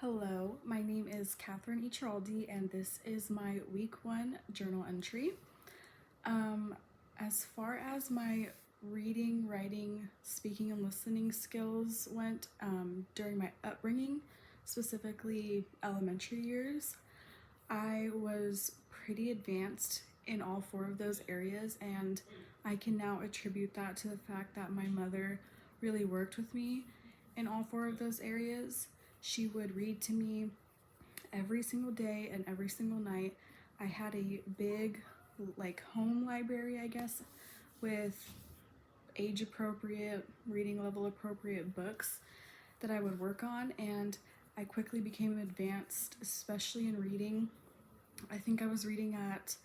Hello, my name is Catherine Icharaldi, and this is my week 1 journal entry. As far as my reading, writing, speaking, and listening skills went during my upbringing, specifically elementary years, I was pretty advanced in all 4 of those areas, and I can now attribute that to the fact that my mother really worked with me in all 4 of those areas. She would read to me every single day and every single night. I had a big, home library, I guess, with age appropriate, reading level appropriate books that I would work on, and I quickly became advanced, especially in reading. I think I was reading at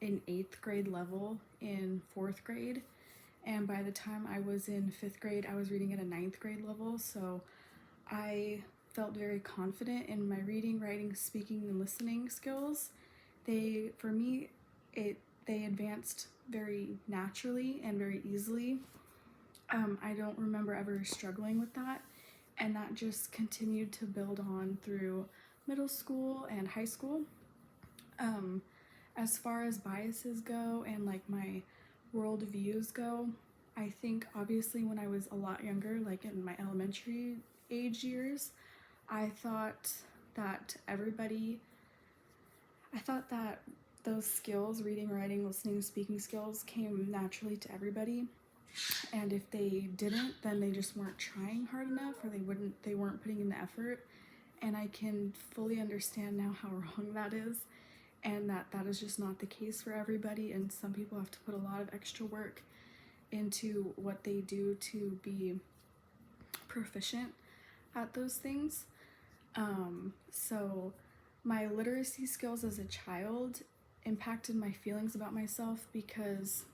an 8th grade level in 4th grade, and by the time I was in 5th grade, I was reading at a 9th grade level, so I felt very confident in my reading, writing, speaking, and listening skills. For me, they advanced very naturally and very easily. I don't remember ever struggling with that, and that just continued to build on through middle school and high school. As far as biases go and my world views go, I think obviously when I was a lot younger, like in my elementary age years, I thought that those skills, reading, writing, listening, speaking skills, came naturally to everybody. And if they didn't, then they just weren't trying hard enough, or they weren't putting in the effort. And I can fully understand now how wrong that is, and that is just not the case for everybody, and some people have to put a lot of extra work into what they do to be proficient at those things. So my literacy skills as a child impacted my feelings about myself because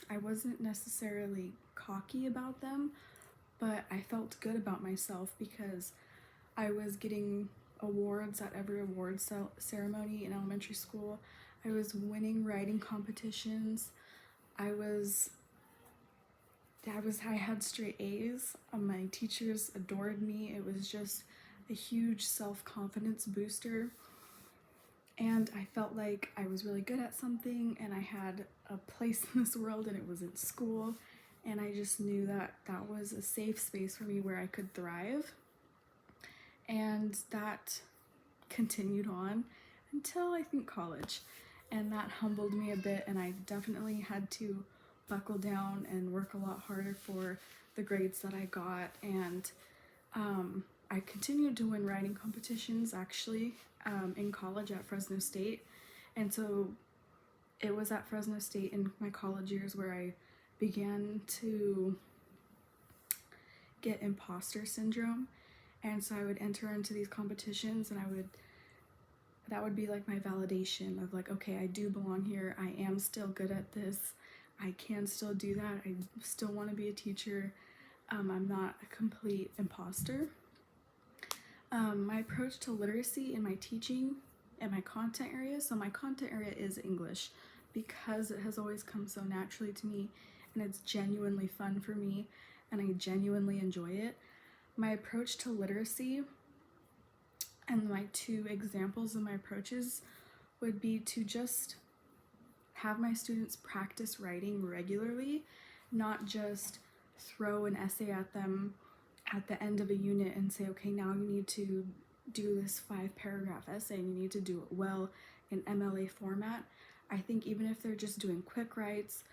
I wasn't necessarily cocky about them, but I felt good about myself because I was getting awards at every award ceremony in elementary school. I was winning writing competitions. I had straight A's. My teachers adored me. It was just a huge self-confidence booster. And I felt like I was really good at something and I had a place in this world, and it was in school. And I just knew that that was a safe space for me where I could thrive. And that continued on until I think college. And that humbled me a bit, and I definitely had to buckle down and work a lot harder for the grades that I got. And I continued to win writing competitions actually in college at Fresno State. And so it was at Fresno State in my college years where I began to get imposter syndrome. And so I would enter into these competitions, and that would be like my validation of okay, I do belong here. I am still good at this. I can still do that. I still want to be a teacher. I'm not a complete imposter. My approach to literacy in my teaching and my content area. So my content area is English because it has always come so naturally to me, and it's genuinely fun for me, and I genuinely enjoy it. My approach to literacy and my 2 examples of my approaches would be to just have my students practice writing regularly, not just throw an essay at them at the end of a unit and say, okay, now you need to do this 5-paragraph essay and you need to do it well in MLA format. I think even if they're just doing quick writes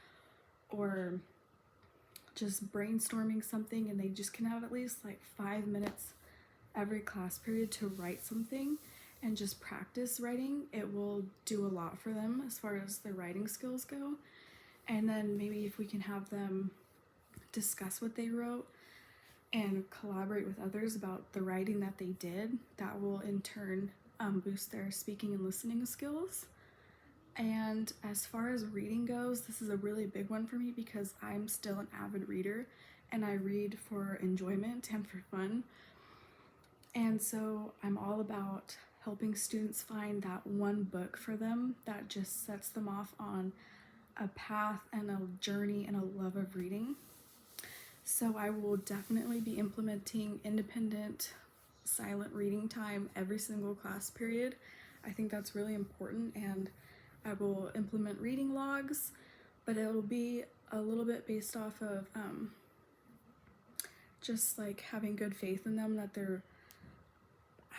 or just brainstorming something, and they just can have at least 5 minutes every class period to write something and just practice writing, it will do a lot for them as far as their writing skills go. And then maybe if we can have them discuss what they wrote and collaborate with others about the writing that they did, that will in turn boost their speaking and listening skills. And as far as reading goes, this is a really big one for me because I'm still an avid reader, and I read for enjoyment and for fun. And so I'm all about helping students find that one book for them that just sets them off on a path and a journey and a love of reading. So I will definitely be implementing independent silent reading time every single class period. I think that's really important, and I will implement reading logs, but it'll be a little bit based off of just like having good faith in them that they're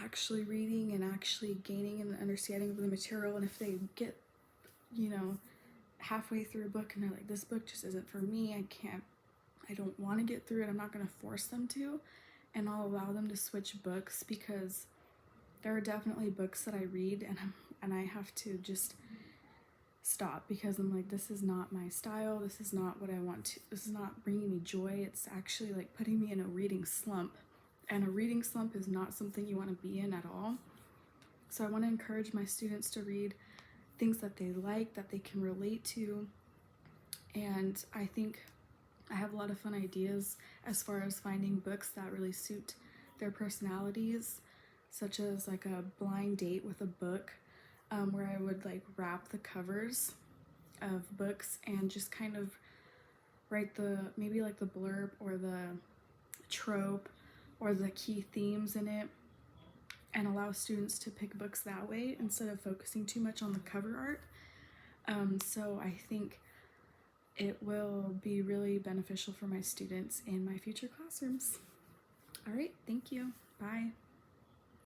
actually reading and actually gaining an understanding of the material. And if they get, you know, halfway through a book and they're like, this book just isn't for me, I don't want to get through it, I'm not going to force them to, and I'll allow them to switch books, because there are definitely books that I read and I have to just stop, because I'm like, this is not my style, this is not what I want to, this is not bringing me joy, it's actually like putting me in a reading slump, and a reading slump is not something you want to be in at all. So I want to encourage my students to read things that they like, that they can relate to, and I think I have a lot of fun ideas as far as finding books that really suit their personalities, such as like a blind date with a book, where I would like wrap the covers of books and just kind of write maybe like the blurb or the trope or the key themes in it, and allow students to pick books that way instead of focusing too much on the cover art. So I think it will be really beneficial for my students in my future classrooms. All right, thank you. Bye.